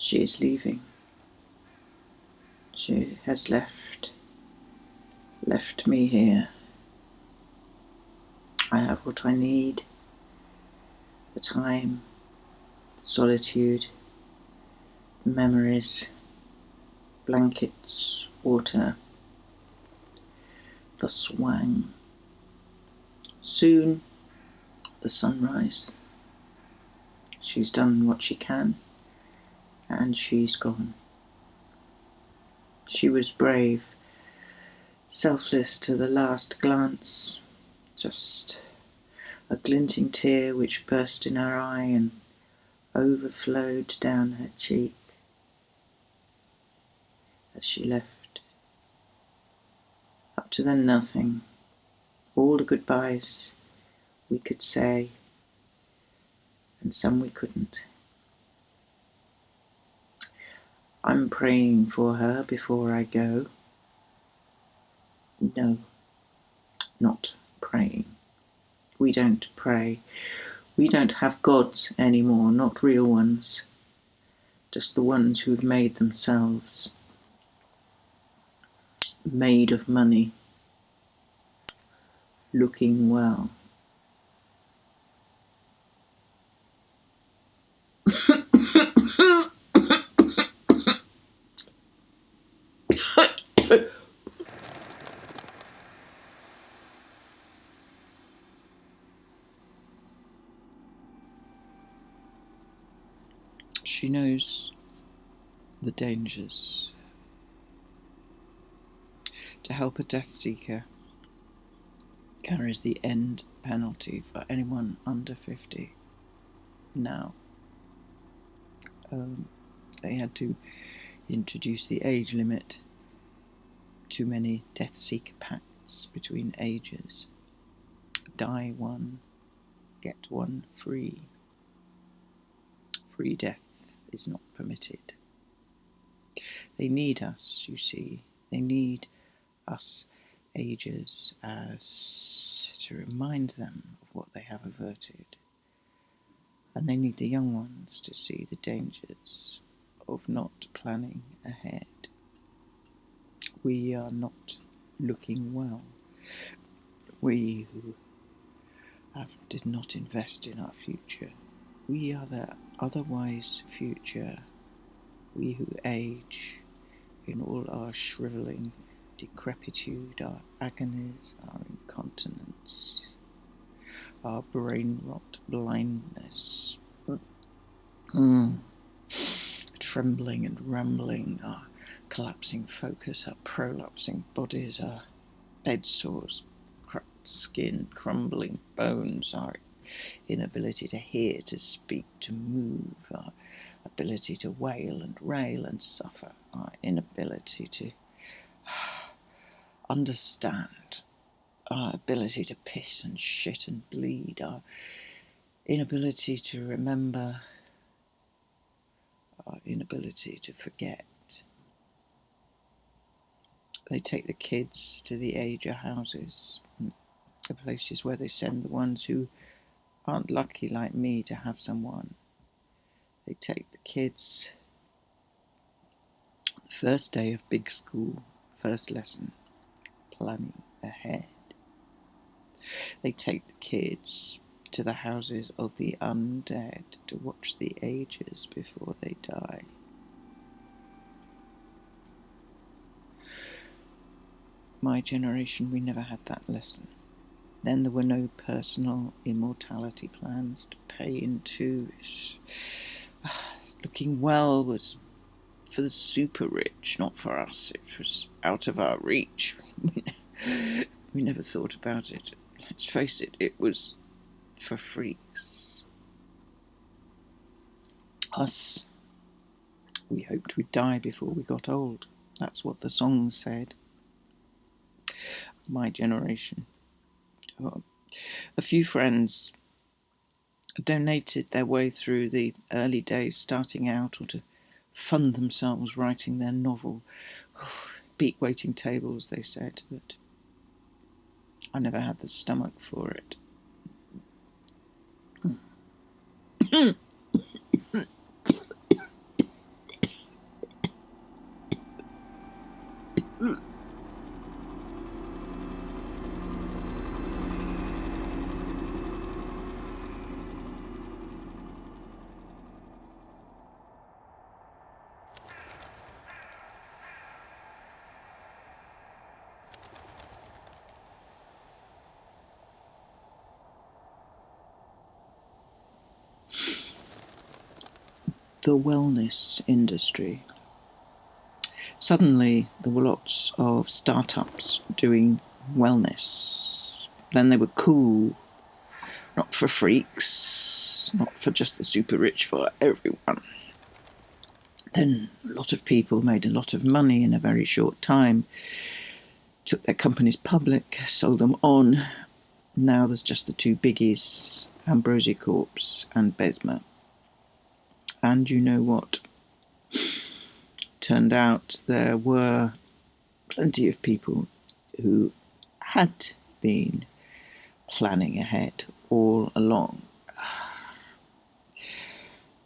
She is leaving. She has left me here. I have what I need. The time, solitude, memories, blankets, water, the swang. Soon, the sunrise. She's done what she can, and she's gone. She was brave, selfless to the last glance, just a glinting tear which burst in her eye and overflowed down her cheek as she left. Up to then nothing, all the goodbyes we could say, and some we couldn't. I'm praying for her before I go. No, not praying. We don't pray. We don't have gods anymore, not real ones. Just the ones who've made themselves. Made of money. Looking well. She knows the dangers. To help a death seeker carries the end penalty for anyone under 50. Now, they had to introduce the age limit. Too many death seeker pacts between ages. Die one, get one free. Free death is not permitted. They need us, you see. They need us agers as to remind them of what they have averted. And they need the young ones to see the dangers of not planning ahead. We are not looking well. We who did not invest in our future. We are the otherwise future. We who age in all our shrivelling decrepitude, our agonies, our incontinence, our brain rot blindness, trembling and rambling, our collapsing focus, our prolapsing bodies, our bed sores, cracked skin, crumbling bones, our inability to hear, to speak, to move, our ability to wail and rail and suffer, our inability to understand, our ability to piss and shit and bleed, our inability to remember, our inability to forget. They take the kids to the Ager houses, the places where they send the ones who aren't lucky like me to have someone. They take the kids the first day of big school, first lesson, planning ahead. They take the kids to the houses of the undead to watch the ages before they die. My generation, we never had that lesson. Then there were no personal immortality plans to pay into. Looking well was for the super rich, not for us. It was out of our reach. We never thought about it. Let's face it, it was for freaks. Us, we hoped we'd die before we got old. That's what the song said. My generation. A few friends donated their way through the early days starting out, or to fund themselves writing their novel. Beat waiting tables, they said, but I never had the stomach for it. the wellness industry. Suddenly, there were lots of startups doing wellness. Then they were cool, not for freaks, not for just the super rich, for everyone. Then a lot of people made a lot of money in a very short time, took their companies public, sold them on. Now there's just the two biggies, Ambrosia Corps and Besma. And you know what? Turned out there were plenty of people who had been planning ahead all along.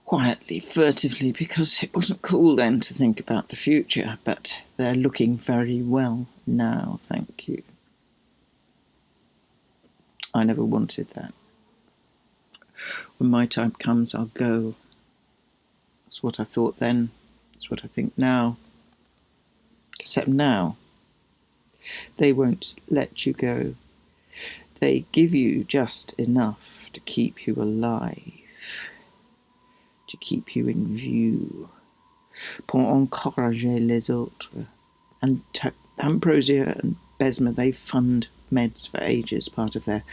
Quietly, furtively, because it wasn't cool then to think about the future, but they're looking very well now, thank you. I never wanted that. When my time comes, I'll go. That's what I thought then. That's what I think now. Except now, they won't let you go. They give you just enough to keep you alive, to keep you in view, pour encourager les autres. And Ambrosia and Besma, they fund meds for Ager as part of their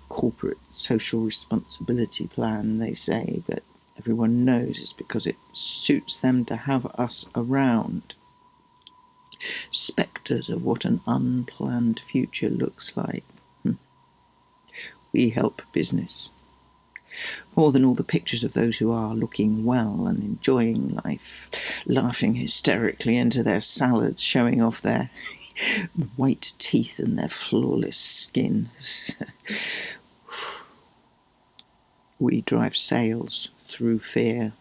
corporate social responsibility plan, they say, but everyone knows it's because it suits them to have us around. Spectres of what an unplanned future looks like. We help business. More than all the pictures of those who are looking well and enjoying life, laughing hysterically into their salads, showing off their white teeth and their flawless skin. We drive sales through fear.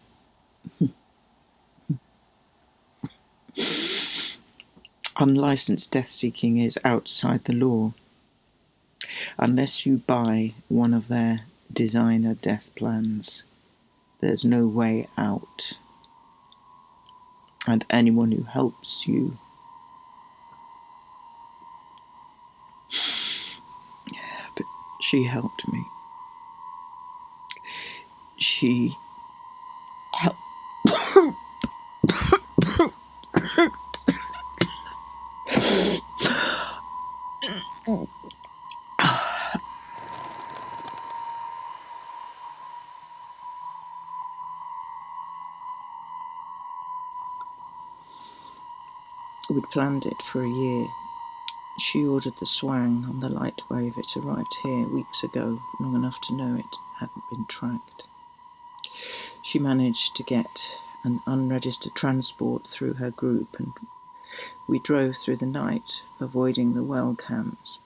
Unlicensed death-seeking is outside the law. Unless you buy one of their designer death plans, there's no way out. And anyone who helps you but she helped me. She helped. We'd planned it for a year. She ordered the Swang on the light wave. It arrived here weeks ago, long enough to know it hadn't been tracked. She managed to get an unregistered transport through her group, and we drove through the night, avoiding the well cams.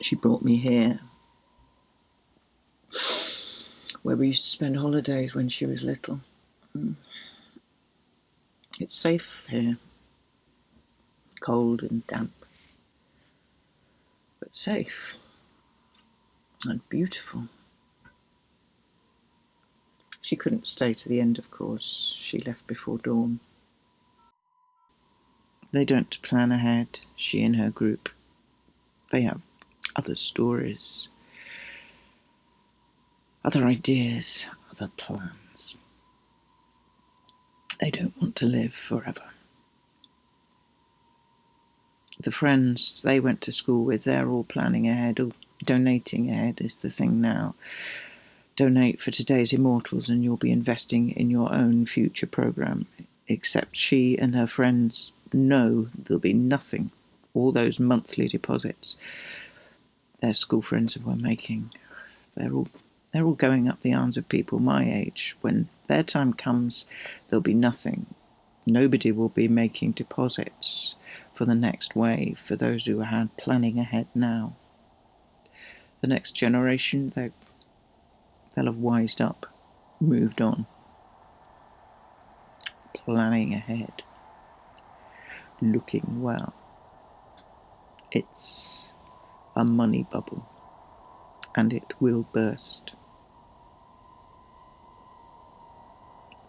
She brought me here, where we used to spend holidays when she was little. It's safe here, cold and damp, but safe and beautiful. She couldn't stay to the end, of course. She left before dawn. They don't plan ahead, she and her group. They have other stories, other ideas, other plans. They don't want to live forever. The friends they went to school with, they're all planning ahead, or donating ahead is the thing now. Donate for today's Immortals and you'll be investing in your own future program. Except she and her friends know there'll be nothing. All those monthly deposits their school friends were making, they're all going up the arms of people my age. When their time comes, there'll be nothing. Nobody will be making deposits for the next wave, for those who are planning ahead now. The next generation, they'll have wised up, moved on, planning ahead, looking well. It's a money bubble, and it will burst.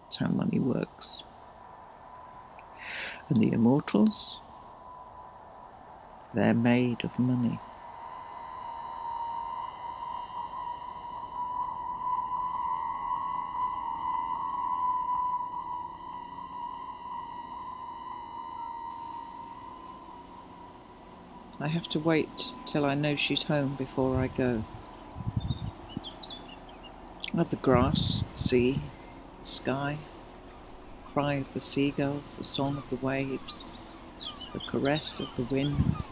That's how money works. And the Immortals, they're made of money. I have to wait till I know she's home before I go. I love the grass, the sea, the sky, the cry of the seagulls, the song of the waves, the caress of the wind.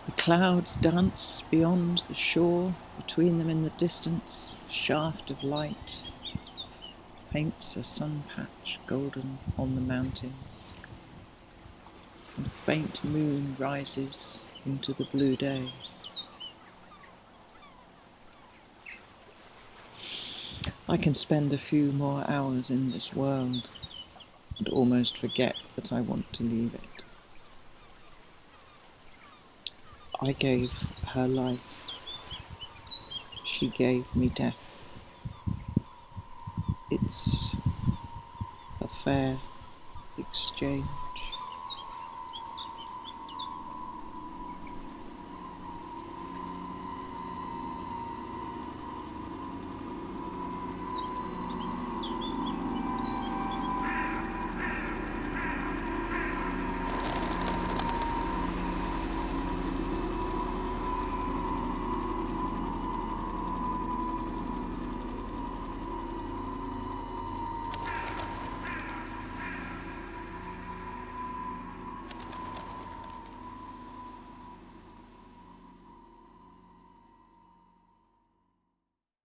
The clouds dance beyond the shore, between them in the distance, a shaft of light paints a sun patch golden on the mountains, and a faint moon rises into the blue day. I can spend a few more hours in this world and almost forget that I want to leave it. I gave her life, she gave me death. It's a fair exchange.